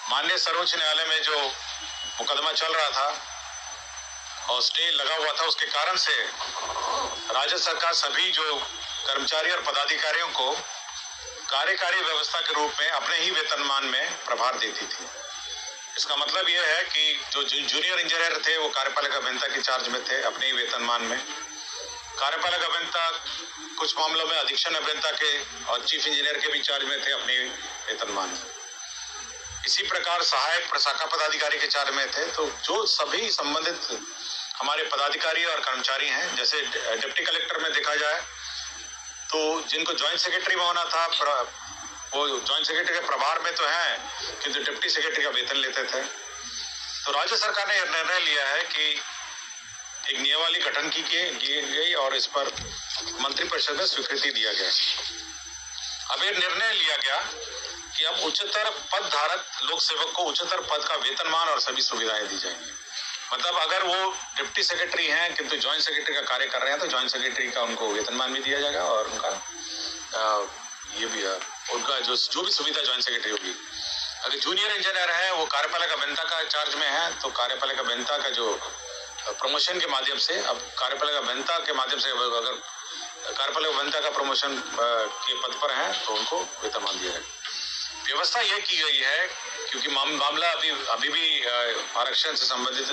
माननीय सर्वोच्च न्यायालय में जो मुकदमा चल रहा था और स्टे लगा हुआ था, उसके कारण से राज्य सरकार सभी जो कर्मचारी और पदाधिकारियों को कार्यकारी व्यवस्था के रूप में अपने ही वेतनमान में प्रभार देती थी। इसका मतलब यह है कि जो जूनियर इंजीनियर थे वो कार्यपालक अभियंता के चार्ज में थे अपने ही वेतनमान में। कार्यपालक अभियंता कुछ मामलों में अधीक्षण अभियंता के और चीफ इंजीनियर के भी चार्ज में थे अपने वेतनमान में। इसी प्रकार सहायक प्रशाखा पदाधिकारी के चार्ज में थे। तो जो सभी संबंधित हमारे पदाधिकारी और कर्मचारी हैं, जैसे डिप्टी कलेक्टर में देखा जाए तो जिनको ज्वाइंट सेक्रेटरी में होना था वो ज्वाइंट सेक्रेटरी के प्रभार में तो हैं, किंतु डिप्टी सेक्रेटरी का वेतन लेते थे। तो राज्य सरकार ने निर्णय लिया है कि एक नियमावली गठन की गई और इस पर मंत्रिपरिषद में स्वीकृति दिया गया। अब ये निर्णय लिया गया कि अब उच्चतर पद धारक लोक सेवक को उच्चतर पद का वेतनमान और सभी सुविधाएं दी जाएंगी। मतलब अगर वो डिप्टी सेक्रेटरी हैं किंतु ज्वाइंट सेक्रेटरी का कार्य कर रहे हैं तो ज्वाइंट सेक्रेटरी का उनको वेतनमान भी दिया जाएगा और उनका ये भी है, उनका जो भी सुविधा ज्वाइंट सेक्रेटरी होगी। अगर जूनियर इंजीनियर है वो कार्यपालक अभियंता का चार्ज में है तो कार्यपालक अभियंता का जो प्रमोशन के माध्यम से, अब कार्यपालक अभियंता के माध्यम से अगर कार्यपालक अभियंता का प्रमोशन के पद पर है तो उनको वेतनमान दिया जाएगा। व्यवस्था यह की गई है क्योंकि मामला अभी भी आरक्षण से संबंधित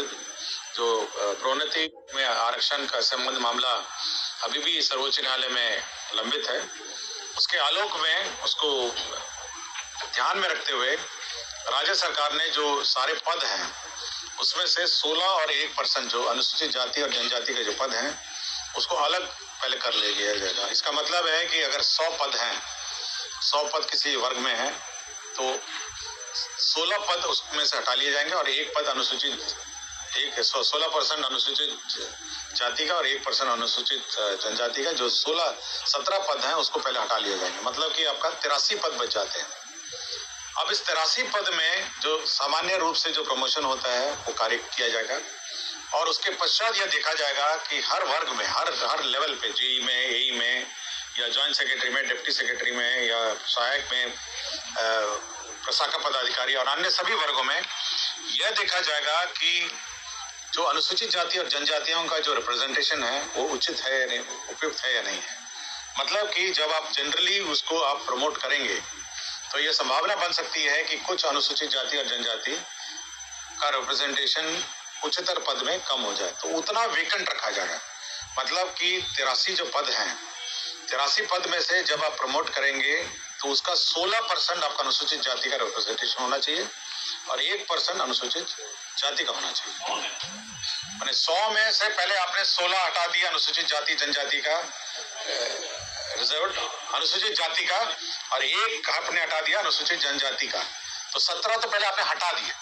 जो प्रोन्नति में आरक्षण का संबंध मामला अभी भी सर्वोच्च न्यायालय में लंबित है। उसके आलोक में उसको ध्यान में रखते हुए राज्य सरकार ने जो सारे पद हैं उसमें से 16 और 1% जो अनुसूचित जाति और जनजाति के जो पद हैं उसको अलग पहले कर ले गया जाएगा। इसका मतलब है कि अगर 100 पद हैं, 100 पद किसी वर्ग में है तो 16 पद उसमें से हटा लिए जाएंगे और 1 पद अनुसूचित 16% अनुसूचित जाति का और 1% अनुसूचित जनजाति का, जो 17 पद हैं उसको पहले हटा लिए जाएंगे। मतलब कि आपका 83 पद बच जाते हैं। अब इस 83 पद में जो सामान्य रूप से जो प्रमोशन होता है वो कार्य किया जाएगा और उसके पश्चात यह देखा जाएगा कि हर वर्ग में, हर लेवल पे, जेई में, एई में या ज्वाइंट सेक्रेटरी में, डिप्टी सेक्रेटरी में या सहायक में, प्रशाखा पदाधिकारी और अन्य सभी वर्गों में यह देखा जाएगा कि जो अनुसूचित जाति और जनजातियों का जो रिप्रेजेंटेशन है वो उचित है या नहीं, उपयुक्त है या नहीं है। मतलब कि जब आप जनरली उसको आप प्रमोट करेंगे तो यह संभावना बन सकती है कि कुछ अनुसूचित जाति और जनजाति का रिप्रेजेंटेशन उच्चतर पद में कम हो जाए तो उतना वेकेंट रखा जाएगा। मतलब कि 83 जो पद हैं, 83 पद में से जब आप प्रमोट करेंगे तो उसका 16% आपका अनुसूचित जाति का रिप्रेजेंटेशन होना चाहिए और 1% अनुसूचित जाति का होना चाहिए। मैंने 100 में से पहले आपने 16 हटा दिया अनुसूचित जाति जनजाति का रिजर्व अनुसूचित जाति का और 1 आपने हटा दिया अनुसूचित जनजाति का, तो 17 तो पहले आपने हटा दिया।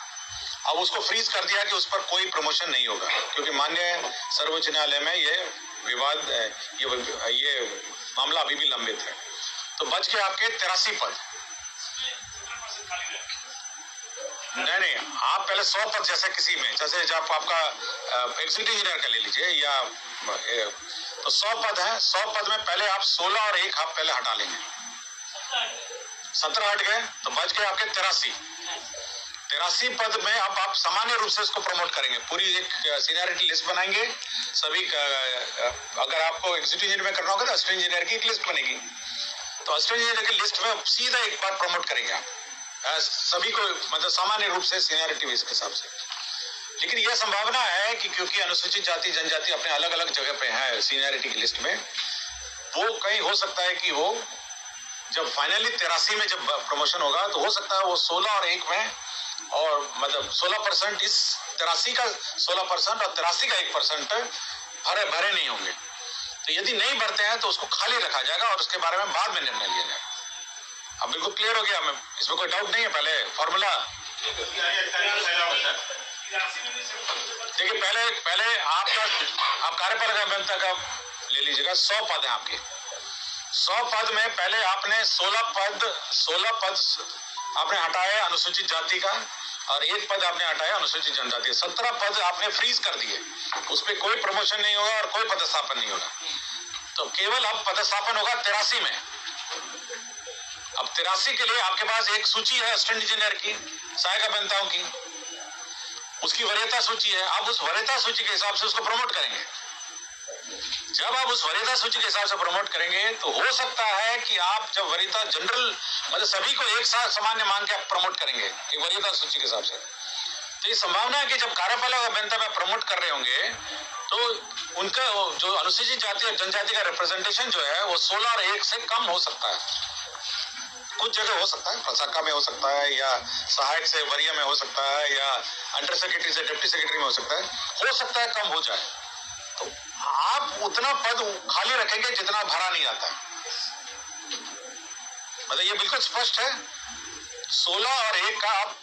अब उसको फ्रीज कर दिया कि उस पर कोई प्रमोशन नहीं होगा क्योंकि माननीय सर्वोच्च न्यायालय में ये विवाद, ये मामला अभी भी लंबित है। तो बच गए आपके 83 पद। नहीं, आप पहले 100 पद जैसे किसी में, जैसे जब आपका एग्जीक्यूटिव इंजीनियर का ले लीजिए या तो 100 पद है, 100 पद में पहले आप 16 और 1 आप पहले हटा लेंगे, 17 हट गए तो बच गए आपके 83 पद में। अब आप सामान्य रूप से इसको प्रमोट करेंगे, पूरी एक सीनियरिटी लिस्ट बनाएंगे सभी का। अगर आपको एग्जीक्यूटिव इंजीनियर में करना होगा तो असिस्टेंट इंजीनियर की एक लिस्ट बनेगी, तो असिस्टेंट इंजीनियर की लिस्ट में सीधा एक बार प्रमोट करेंगे आप सभी को, मतलब सामान्य रूप से सीनियरिटी बेस के हिसाब से। लेकिन यह संभावना है कि क्योंकि अनुसूचित जाति जनजाति अपने अलग अलग जगह पे है सीनियरिटी की लिस्ट में, वो कहीं हो सकता है कि वो जब फाइनली 83 में जब प्रमोशन होगा तो हो सकता है वो 16 और 1 में, और मतलब 16% इस 83 का 16% और 83 का 1% भरे नहीं होंगे। तो यदि नहीं भरते हैं तो उसको खाली रखा जाएगा और उसके बारे में बाद में निर्णय लिया जाएगा। अब बिल्कुल क्लियर हो गया, मैं इसमें कोई डाउट नहीं है। पहले फॉर्मूला देखिए, पहले आप कार्यपालक अभियंता का ले लीजिएगा, 100 पद है आपके। 100 पद में पहले आपने 16 पद आपने हटाया अनुसूचित जाति का और 1 पद आपने हटाया अनुसूचित जनजाति। 17 पद आपने फ्रीज कर दिए, उस पर कोई प्रमोशन नहीं होगा और कोई पदस्थापन नहीं होगा। तो केवल अब पदस्थापन होगा 83 में। अब 83 के लिए आपके पास एक सूची है असिस्टेंट इंजीनियर की, सहायक अभियंताओं की, उसकी वरीयता सूची है। आप उस वरीयता सूची के हिसाब से उसको प्रमोट करेंगे। जब आप उस वरीयता सूची के हिसाब से प्रमोट करेंगे तो हो सकता है कि आप जब वरीयता जनरल मतलब सभी को एक साथ सामान्य मान के आप प्रमोट करेंगे एक वरीयता सूची के हिसाब से, तो ये संभावना है कि जब कार्यपालक अभियंता में प्रमोट कर रहे होंगे तो उनका जो अनुसूचित जाति और जनजाति का रिप्रेजेंटेशन जो है वो 16 और 1 से कम हो सकता है। कुछ जगह हो सकता है, प्रशाखा में हो सकता है, या सहायक से वरीय में हो सकता है, या अंडर सेक्रेटरी से डिप्टी सेक्रेटरी में हो सकता है कम हो जाए। तो आप उतना पद खाली रखेंगे जितना भरा नहीं आता है। मतलब ये बिल्कुल स्पष्ट है। 16 और 1 का आप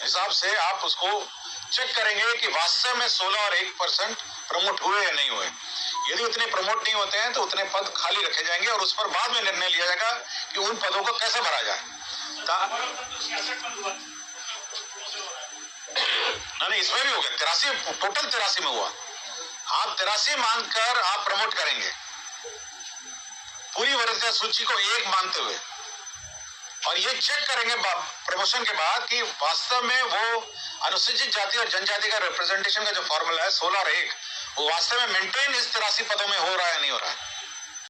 हिसाब से आप उसको चेक करेंगे कि वास्तव में 16 और 1% प्रमोट हुए या नहीं हुए। यदि उतने प्रमोट नहीं होते हैं तो उतने पद खाली रखे जाएंगे और उस पर बाद में निर्णय लिया जाएगा कि उन पदों को कैसे भरा जाए। नहीं, इसमें भी हो गया 83, टोटल 83 में हुआ। आप 83 मानकर आप प्रमोट करेंगे पूरी वरीयता सूची को 1 मानते हुए, और ये चेक करेंगे प्रमोशन के बाद कि वास्तव में वो अनुसूचित जाति और जनजाति का रिप्रेजेंटेशन का जो फॉर्मूला है 16 और 1 वो वास्तव में मेंटेन इस 83 पदों में हो रहा है नहीं हो रहा है।